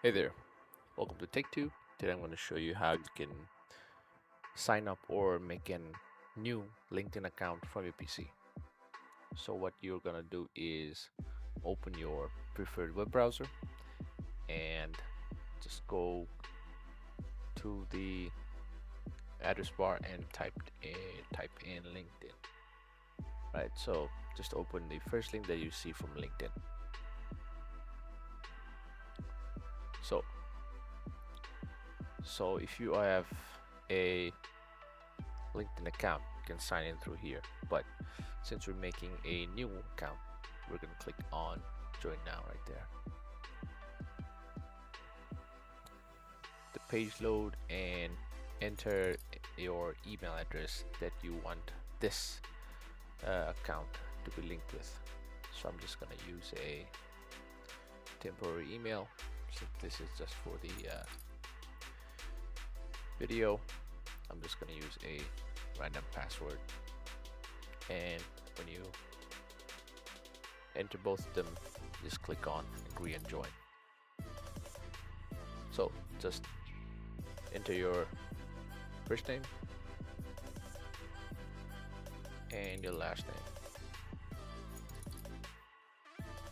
Hey there, welcome to TechTube. Today I'm going to show you how you can sign up or make a new LinkedIn account from your PC. So what you're going to do is open your preferred web browser and just go to the address bar and type in LinkedIn. Right, so just open the first link that you see from LinkedIn. So if you have a LinkedIn account, you can sign in through here. But since we're making a new account, we're going to click on join now right there. The page load and enter your email address that you want this account to be linked with. So I'm just going to use a temporary email. So this is just for the video. I'm just going to use a random password, and when you enter both of them, just click on agree and join. So just enter your first name and your last name,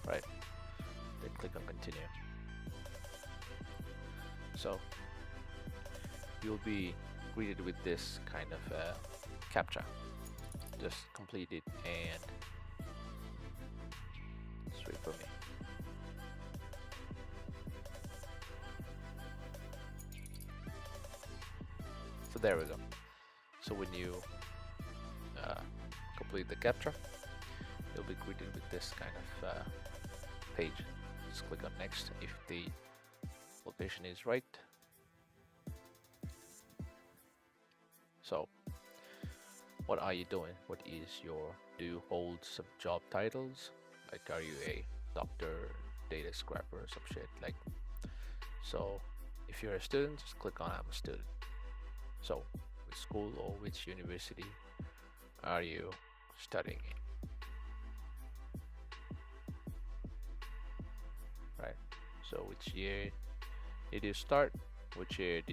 right? Then click on continue. So you'll be greeted with this kind of captcha. Just complete it and just wait for me. So there we go. So when you complete the captcha, you'll be greeted with this kind of page. Just click on next if the location is right. So what are you doing? Do you hold some job titles? Like, are you a doctor, data scrapper, or some shit? Like, so if you're a student, just click on I'm a student. So which school or which university are you studying in? Right. So which year did you start? Which year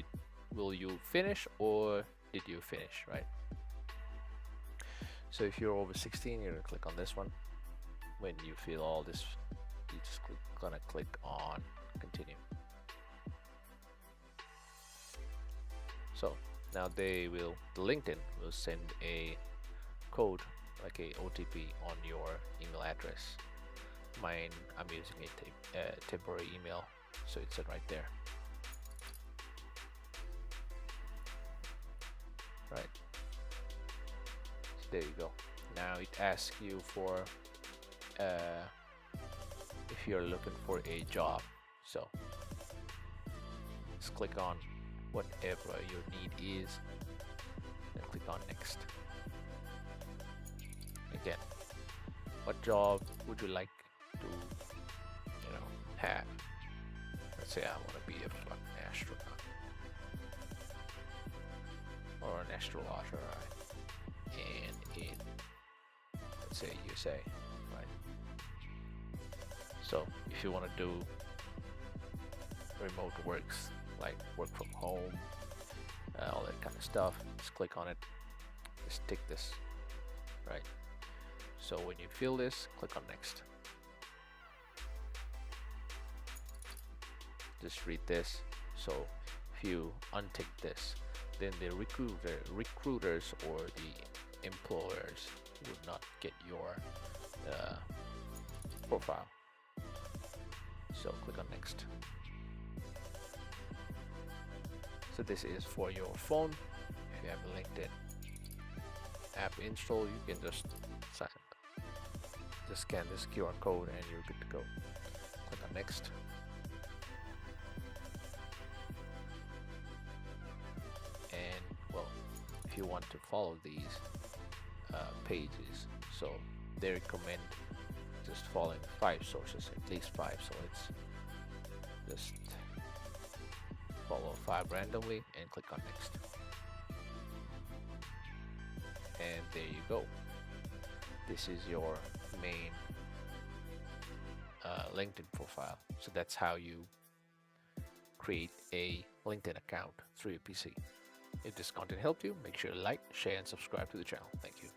will you finish, or did you finish, right? So if you're over 16, you're gonna click on this one. When you fill all this, you just gonna click on continue. So now the LinkedIn will send a code, like a OTP, on your email address. Mine, I'm using a temporary email, so it's right there. Right. So there you go. Now it asks you for if you're looking for a job. So just click on whatever your need is, and click on next. Again, what job would you like to, have? Let's say I want to be a fucking astronaut or an astrologer, right? And in, let's say, USA, right? So if you want to do remote works, like work from home, all that kind of stuff, just click on it. Just tick this, right? So when you fill this, click on next. Just read this. So if you untick this, then the recruiters or the employers would not get your profile. So click on next. So this is for your phone. If you have a LinkedIn app installed, you can just scan this QR code and you're good to go. Click on next. And well, if you want to follow these pages, so they recommend just following 5 sources, at least 5. So it's just follow 5 randomly and click on next. And there you go. This is your main LinkedIn profile. So that's how you create a LinkedIn account through your PC. If this content helped you, make sure to like, share, and subscribe to the channel. Thank you.